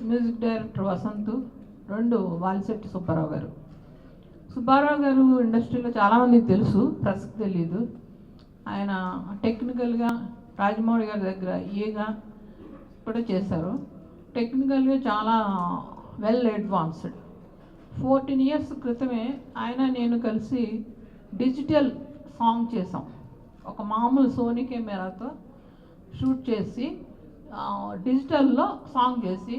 Music director Vasant, 2 Valishetty Subbarao గారు. సుబ్బారావు గారు ఇండస్ట్రీలో చాలామందికి తెలుసు, ప్రెస్కి తెలీదు. ఆయన టెక్నికల్గా రాజమౌళి గారి దగ్గర ఏగా కూడా చేశారు. టెక్నికల్గా చాలా వెల్ అడ్వాన్స్డ్. 14 years క్రితమే ఆయన నేను కలిసి డిజిటల్ సాంగ్ చేసాం. ఒక మామూలు సోనీ కెమెరాతో షూట్ చేసి డిజిటల్లో సాంగ్ చేసి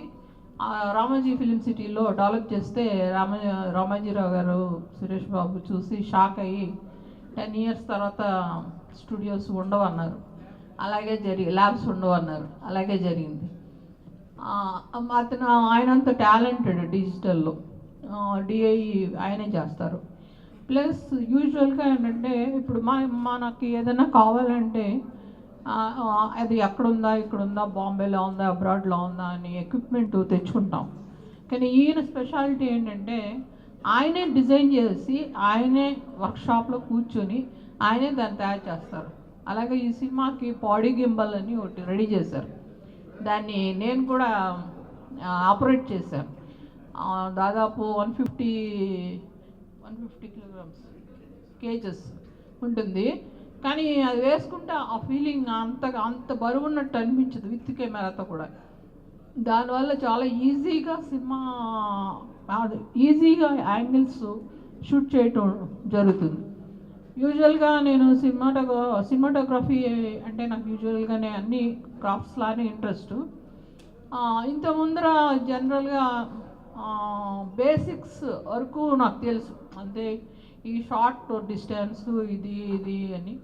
రామోజీ ఫిలిం సిటీలో డెవలప్ చేస్తే రామాజీరావు గారు, సురేష్ బాబు చూసి షాక్ అయ్యి 10 years తర్వాత స్టూడియోస్ ఉండవన్నారు. అలాగే ల్యాబ్స్ ఉండవన్నారు. అలాగే జరిగింది. అతను ఆయనంత టాలెంటెడ్ డిజిటల్లో డిఐ ఆయనే చేస్తారు. ప్లస్ యూజువల్గా ఏంటంటే ఇప్పుడు మనకి ఏదైనా కావాలంటే అది ఎక్కడుందా, ఇక్కడుందా, బాంబేలో ఉందా, అబ్రాడ్లో ఉందా అని ఎక్విప్మెంట్ తెచ్చుకుంటాం. కానీ ఈయన స్పెషాలిటీ ఏంటంటే ఆయనే డిజైన్ చేసి ఆయనే వర్క్షాప్లో కూర్చొని ఆయనే దాన్ని తయారు చేస్తారు. అలాగే ఈ సినిమాకి పాడీ గింబల్ అని ఒకటి రెడీ చేశారు. దాన్ని నేను కూడా ఆపరేట్ చేశాను. దాదాపు 150 kgs ఉంటుంది. కానీ అది వేసుకుంటే ఆ ఫీలింగ్ అంత బరువు ఉన్నట్టు అనిపించదు విత్ కెమెరాతో కూడా. దానివల్ల చాలా ఈజీగా యాంగిల్స్ షూట్ చేయటం జరుగుతుంది. యూజువల్గా నేను సినిమాటోగ్రఫీ అంటే నాకు యూజువల్గానే అన్ని క్రాఫ్ట్స్ లానే ఇంట్రెస్ట్. ఇంత ముందర జనరల్గా బేసిక్స్ వరకు నాకు తెలుసు, అంతే. ఈ షార్ట్ డిస్టెన్స్ ఇది అని.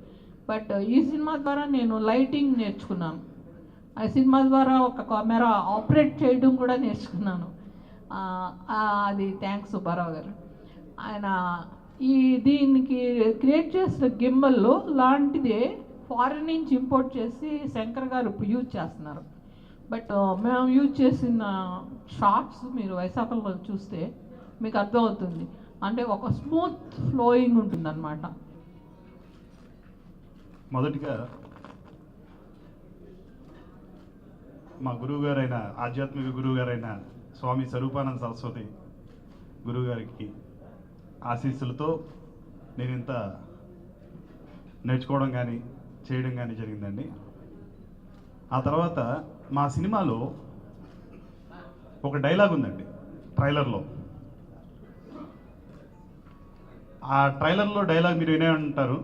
బట్ ఈ సినిమా ద్వారా నేను లైటింగ్ నేర్చుకున్నాను. ఆ సినిమా ద్వారా ఒక కెమెరా ఆపరేట్ చేయడం కూడా నేర్చుకున్నాను. అది థ్యాంక్స్ సుబ్బారావు గారు. ఆయన దీనికి క్రియేట్ చేసిన గింబల్లో లాంటిదే ఫారిన్ నుంచి ఇంపోర్ట్ చేసి శంకర్ గారు ఇప్పుడు యూజ్ చేస్తున్నారు. బట్ మేము యూజ్ చేసిన షార్ట్స్ మీరు వైశాఖలో చూస్తే మీకు అర్థమవుతుంది. అంటే ఒక స్మూత్ ఫ్లోయింగ్ ఉంటుందన్నమాట. మొదటిగా మా గురువుగారైన ఆధ్యాత్మిక గురువుగారైన స్వామి స్వరూపానంద సరస్వతి గురువుగారికి ఆశీస్సులతో నేను ఇంత నేర్చుకోవడం కానీ చేయడం కానీ జరిగిందండి. ఆ తర్వాత మా సినిమాలో ఒక డైలాగ్ ఉందండి ట్రైలర్లో. ఆ ట్రైలర్లో డైలాగ్ మీరు వినే ఉంటారు,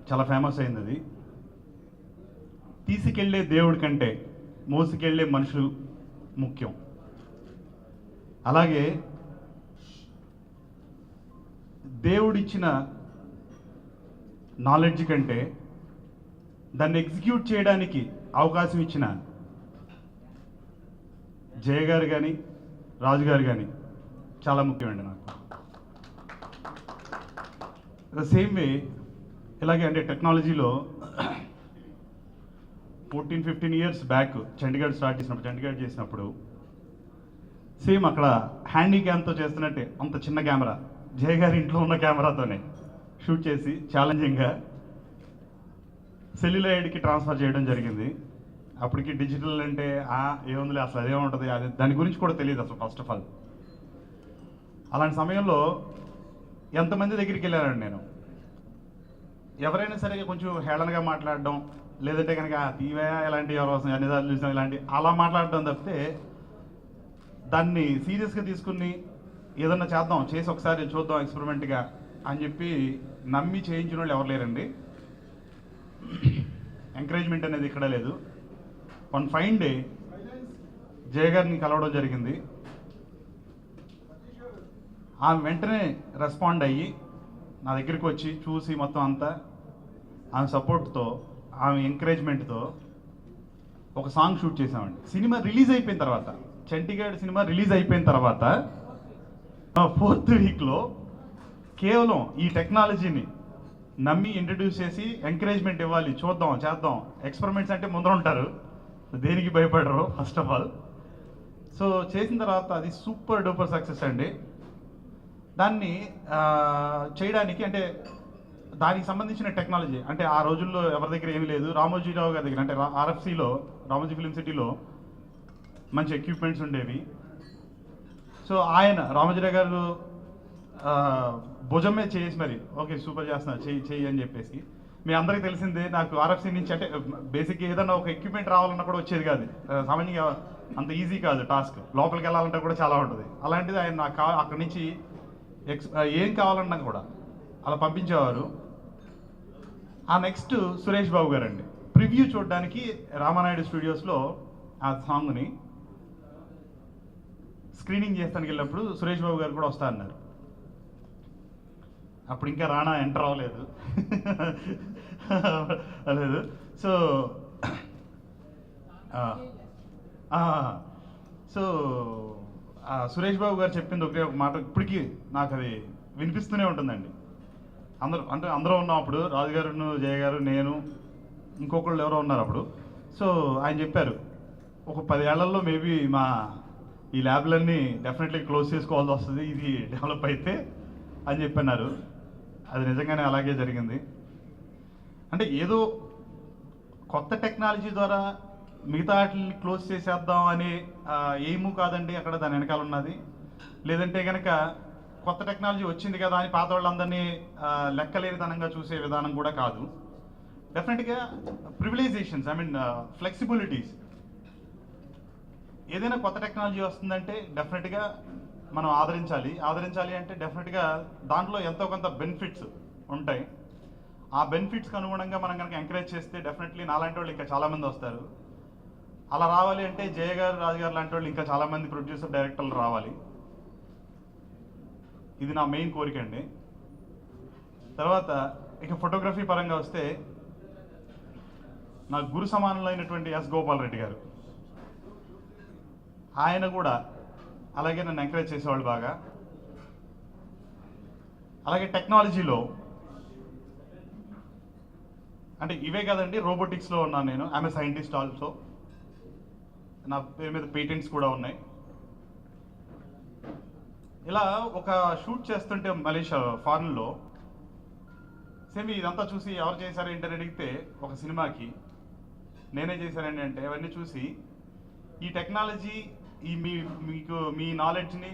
చాలా ఫేమస్ అయింది అది. తీసుకెళ్లే దేవుడి కంటే మోసుకెళ్లే మనుషులు ముఖ్యం. అలాగే దేవుడిచ్చిన నాలెడ్జ్ కంటే దాన్ని ఎగ్జిక్యూట్ చేయడానికి అవకాశం ఇచ్చిన జయ గారు కానీ రాజు గారు కానీ చాలా ముఖ్యమండి నాకు. ద సేమ్ వే ఇలాగే అంటే టెక్నాలజీలో 14-15 years బ్యాక్ చండీగఢ్ స్టార్ట్ చేసినప్పుడు, చండీగఢ్ చేసినప్పుడు సేమ్ అక్కడ హ్యాండీ క్యామ్తో చేస్తున్నట్టే అంత చిన్న కెమెరా జయ గారి ఇంట్లో ఉన్న కెమెరాతోనే షూట్ చేసి ఛాలెంజింగ్గా సెల్యులాయిడ్కి ట్రాన్స్ఫర్ చేయడం జరిగింది. అప్పటికి డిజిటల్ అంటే ఏముందిలే అసలు అదేముంటుంది, అది దాని గురించి కూడా తెలియదు అసలు ఫస్ట్ ఆఫ్ ఆల్. అలాంటి సమయంలో ఎంతమంది దగ్గరికి వెళ్ళానండి నేను. ఎవరైనా సరే కొంచెం హేళనగా మాట్లాడడం, లేదంటే కనుక తీవే ఇలాంటి ఎవరు వస్తుంది అన్నిసార్లు చూసాం ఇలాంటి అలా మాట్లాడడం తప్పితే దాన్ని సీరియస్గా తీసుకుని ఏదన్నా చేసి ఒకసారి చూద్దాం ఎక్స్పెరిమెంట్గా అని చెప్పి నమ్మి చేయించిన వాళ్ళు ఎవరు లేరండి. ఎంకరేజ్మెంట్ అనేది ఇక్కడ లేదు. వన్ ఫైన్ డే జయ గారిని కలవడం జరిగింది. ఆమె వెంటనే రెస్పాండ్ అయ్యి నా దగ్గరికి వచ్చి చూసి మొత్తం అంతా ఆమె సపోర్ట్తో, ఆమె ఎంకరేజ్మెంట్తో ఒక సాంగ్ షూట్ చేసామండి. సినిమా రిలీజ్ అయిపోయిన తర్వాత, చండీగఢ్ సినిమా రిలీజ్ అయిపోయిన తర్వాత 4th weekలో కేవలం ఈ టెక్నాలజీని నమ్మి ఇంట్రడ్యూస్ చేసి ఎంకరేజ్మెంట్ ఇవ్వాలి, చూద్దాం చేద్దాం. ఎక్స్పెరిమెంట్స్ అంటే ముందర ఉంటారు, దేనికి భయపడరు ఫస్ట్ ఆఫ్ ఆల్. సో చేసిన తర్వాత అది సూపర్ డూపర్ సక్సెస్ అండి. దాన్ని చేయడానికి అంటే దానికి సంబంధించిన టెక్నాలజీ అంటే ఆ రోజుల్లో ఎవరి దగ్గర ఏమీ లేదు. రామోజీరావు గారి దగ్గర అంటే RFCలో, రామోజీ ఫిలిం సిటీలో మంచి ఎక్విప్మెంట్స్ ఉండేవి. సో ఆయన రామోజీరావు గారు భుజం మీద చేసి మరి ఓకే సూపర్ చేస్తున్నారు చెయ్యి అని చెప్పేసి. మీ అందరికీ తెలిసిందే, నాకు ఆర్ఎఫ్సి నుంచి అంటే బేసిక్గా ఏదన్నా ఒక ఎక్విప్మెంట్ రావాలన్నా కూడా వచ్చేది కాదు. సామాన్యంగా అంత ఈజీ కాదు టాస్క్, లోపలికి వెళ్ళాలంటే కూడా చాలా ఉంటుంది. అలాంటిది ఆయన నాకు అక్కడి నుంచి ఏం కావాలన్నా కూడా అలా పంపించేవారు. ఆ నెక్స్ట్ సురేష్ బాబు గారు అండి, ప్రివ్యూ చూడడానికి రామానాయుడు స్టూడియోస్లో ఆ సాంగ్ని స్క్రీనింగ్ చేస్తానికి వెళ్ళినప్పుడు సురేష్ బాబు గారు కూడా వస్తా అన్నారు. అప్పుడు ఇంకా రాణా ఎంటర్ అవ్వలేదు లేదు. సో సో సురేష్ బాబు గారు చెప్పింది ఒకే ఒక మాట ఇప్పటికీ నాకు అది వినిపిస్తూనే ఉంటుందండి. అందరూ ఉన్నాం అప్పుడు, రాజుగారు, జయ గారు, నేను, ఇంకొకళ్ళు ఎవరో ఉన్నారు అప్పుడు. సో ఆయన చెప్పారు, ఒక 10 ఏళ్లలో మేబీ మా ఈ ల్యాబ్లన్నీ డెఫినెట్లీ క్లోజ్ చేసుకోవాల్సి వస్తుంది ఇది డెవలప్ అయితే అని చెప్పన్నారు. అది నిజంగానే అలాగే జరిగింది. అంటే ఏదో కొత్త టెక్నాలజీ ద్వారా మిగతా వాటిని క్లోజ్ చేసేద్దాం అనే ఎయిము కాదండి అక్కడ దాని వెనకాల ఉన్నది. లేదంటే కనుక కొత్త టెక్నాలజీ వచ్చింది కదా అని పాత వాళ్ళందరినీ లెక్కలేనితనంగా చూసే విధానం కూడా కాదు. డెఫినెట్గా ప్రివిలైజేషన్స్, ఐ మీన్ ఫ్లెక్సిబిలిటీస్. ఏదైనా కొత్త టెక్నాలజీ వస్తుందంటే డెఫినెట్గా మనం ఆదరించాలి అంటే డెఫినెట్గా దాంట్లో ఎంతో కొంత బెనిఫిట్స్ ఉంటాయి. ఆ బెనిఫిట్స్కి అనుగుణంగా మనం కనుక ఎంకరేజ్ చేస్తే డెఫినెట్లీ నాలాంటి వాళ్ళు ఇంకా చాలామంది వస్తారు. అలా రావాలి అంటే జయ గారు, రాజు గారు లాంటి వాళ్ళు ఇంకా చాలామంది ప్రొడ్యూసర్, డైరెక్టర్లు రావాలి. ఇది నా మెయిన్ కోరిక అండి. తర్వాత ఇక ఫోటోగ్రఫీ పరంగా వస్తే నా గురు సమానులైనటువంటి ఎస్ గోపాల్ రెడ్డి గారు, ఆయన కూడా అలాగే నన్ను ఎంకరేజ్ చేసేవాళ్ళు బాగా. అలాగే టెక్నాలజీలో అంటే ఇవే కదండి, రోబోటిక్స్లో ఉన్నాను నేను, ఐఎమ్ ఏ సైంటిస్ట్ ఆల్సో. నా పేరు మీద పేటెంట్స్ కూడా ఉన్నాయి. ఇలా ఒక షూట్ చేస్తుంటే మలేషియా ఫారెన్లో సేమ్ ఇదంతా చూసి ఎవరు చేశారు ఏంటని అడిగితే ఒక సినిమాకి నేనే చేశానండి అంటే అవన్నీ చూసి ఈ టెక్నాలజీ మీకు మీ నాలెడ్జ్ని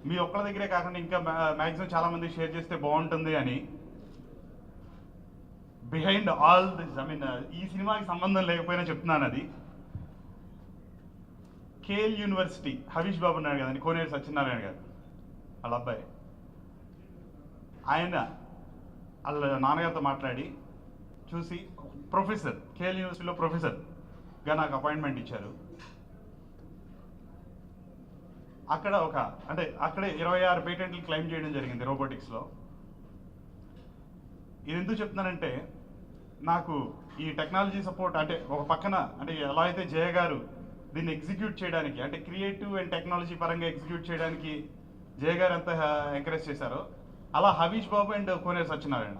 మీ ఒక్కళ్ళ దగ్గరే కాకుండా ఇంకా మ్యాక్సిమం చాలామంది షేర్ చేస్తే బాగుంటుంది అని behind all this, I mean ఈ సినిమాకి సంబంధం లేకపోయినా చెప్తున్నాను, అది కేఎల్ యూనివర్సిటీ హరీష్ బాబు ఉన్నాడు కదండి, కోనేరు సత్యనారాయణ గారు వాళ్ళ అబ్బాయి, ఆయన వాళ్ళ నాన్నగారితో మాట్లాడి చూసి ప్రొఫెసర్, కేఎల్ యూనివర్సిటీలో ప్రొఫెసర్గా నాకు అపాయింట్మెంట్ ఇచ్చారు. అక్కడ అక్కడే 26 పేటెంట్లు క్లెయిమ్ చేయడం జరిగింది రోబోటిక్స్లో. ఇది ఎందుకు చెప్తున్నానంటే నాకు ఈ టెక్నాలజీ సపోర్ట్ అంటే ఒక పక్కన అంటే ఎలా అయితే జయ గారు దీన్ని ఎగ్జిక్యూట్ చేయడానికి అంటే క్రియేటివ్ అండ్ టెక్నాలజీ పరంగా ఎగ్జిక్యూట్ చేయడానికి జయ గారు ఎంత ఎంకరేజ్ చేశారో, అలా హరీష్ బాబు అండ్ కోనేరు సత్యనారాయణ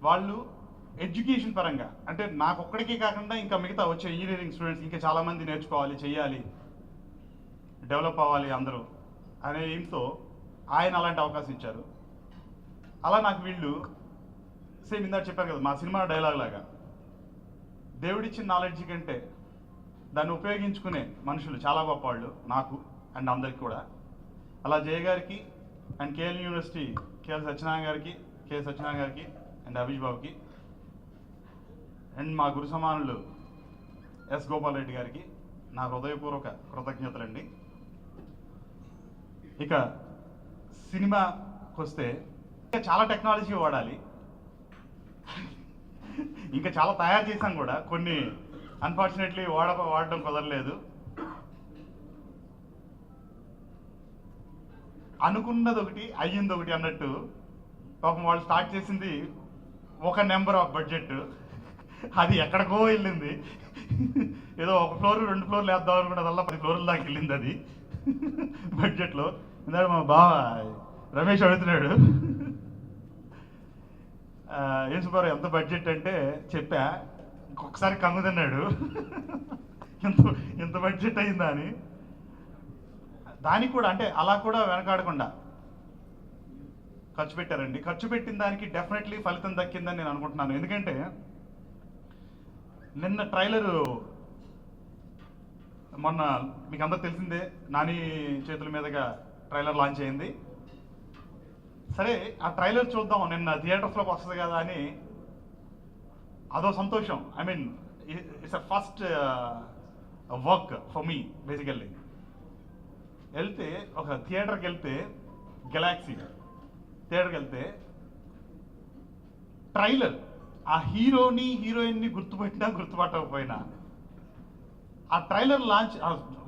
వాళ్ళు ఎడ్యుకేషన్ పరంగా అంటే నాకు ఒక్కడికే కాకుండా ఇంకా మిగతా వచ్చే ఇంజనీరింగ్ స్టూడెంట్స్ ఇంకా చాలామంది నేర్చుకోవాలి, చెయ్యాలి, డెవలప్ అవ్వాలి అందరూ అనే ఎయిమ్తో ఆయన అలాంటి అవకాశం ఇచ్చారు. అలా నాకు వీళ్ళు సేమ్ ఇందాక చెప్పారు కదా మా సినిమా డైలాగ్ లాగా, దేవుడిచ్చిన నాలెడ్జ్ కంటే దాన్ని ఉపయోగించుకునే మనుషులు చాలా గొప్ప వాళ్ళు నాకు అండ్ అందరికి కూడా. అలా జయ గారికి and KL university KL Satyanarayana గారికి అండ్ హరీష్ బాబుకి అండ్ మా గురు సమానులు ఎస్ గోపాల్ రెడ్డి గారికి నా హృదయపూర్వక కృతజ్ఞతలండి. ఇక సినిమాకి వస్తే ఇంకా చాలా టెక్నాలజీ వాడాలి, ఇంకా చాలా తయారు చేశాం కూడా, కొన్ని అన్ఫార్చునేట్లీ వాడడం కుదరలేదు. అనుకున్నది ఒకటి అయ్యింది ఒకటి అన్నట్టు పాపం వాళ్ళు స్టార్ట్ చేసింది ఒక నెంబర్ ఆఫ్ బడ్జెట్, అది ఎక్కడికో వెళ్ళింది. ఏదో 1 ఫ్లోర్ 2 ఫ్లోర్లు వేద్దాం అనుకున్నదల్లా 10 ఫ్లోర్ల దాకా వెళ్ళింది అది బడ్జెట్లో. ఇందాక మా బావ రమేష్ అడుగుతున్నాడు ఏం సుబ్బారావు ఎంత బడ్జెట్ అంటే చెప్పా, ఇంకొకసారి కంగు తిన్నాడు ఎంత బడ్జెట్ అయిందా అని. దానికి కూడా అంటే అలా కూడా వెనకాడకుండా ఖర్చు పెట్టారండి. ఖర్చు పెట్టిన దానికి డెఫినెట్లీ ఫలితం దక్కిందని నేను అనుకుంటున్నాను. ఎందుకంటే నిన్న ట్రైలర్ మొన్న మీకు అందరూ తెలిసిందే నాని చేతుల మీదుగా ట్రైలర్ లాంచ్ అయింది. సరే ఆ ట్రైలర్ చూద్దాం నిన్న థియేటర్స్లోకి వస్తుంది కదా అని అదో సంతోషం. I mean it's a first work for me basically. వెళ్తే ఒక థియేటర్కి వెళ్తే గెలాక్సీ థియేటర్కి వెళ్తే ట్రైలర్ ఆ హీరోని హీరోయిన్ని గుర్తుపెట్టినా గుర్తుపట్టకపోయినా ఆ ట్రైలర్ లాంచ్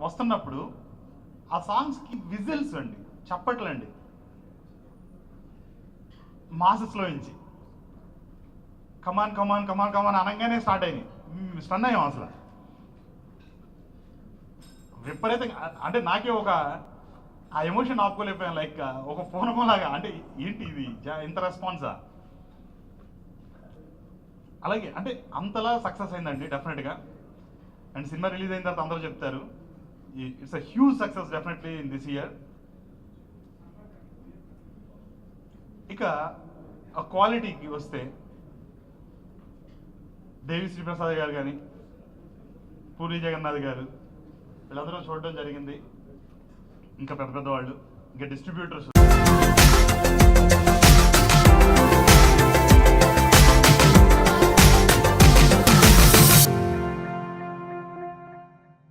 వస్తున్నప్పుడు ఆ సాంగ్స్కి విజిల్స్ అండి, చప్పట్లు అండి, మాసెస్లో నుంచి కమాన్ కమాన్ కమాన్ కమాన్ అనగానే స్టార్ట్ అయినాయి. స్టన్ అయ్యాం అసలు విపరీతంగా. అంటే నాకే ఒక ఆ ఎమోషన్ ఆపుకోలేకపోయాను. లైక్ ఒక పూనకంలాగా, అంటే ఏంటి ఇది ఇంత రెస్పాన్సా. అలాగే అంటే అంతలా సక్సెస్ అయిందండి డెఫినెట్గా. అండ్ సినిమా రిలీజ్ అయిన తర్వాత అందరూ చెప్తారు it's a huge success definitely in this year. ఇక ఆ క్వాలిటీకి వస్తే దేవి శ్రీప్రసాద్ గారు కానీ పూరి జగన్నాథ్ గారు వీళ్ళందరూ చూడడం జరిగింది. ఇంకా పెద్ద పెద్ద వాళ్ళు, ఇంకా డిస్ట్రిబ్యూటర్స్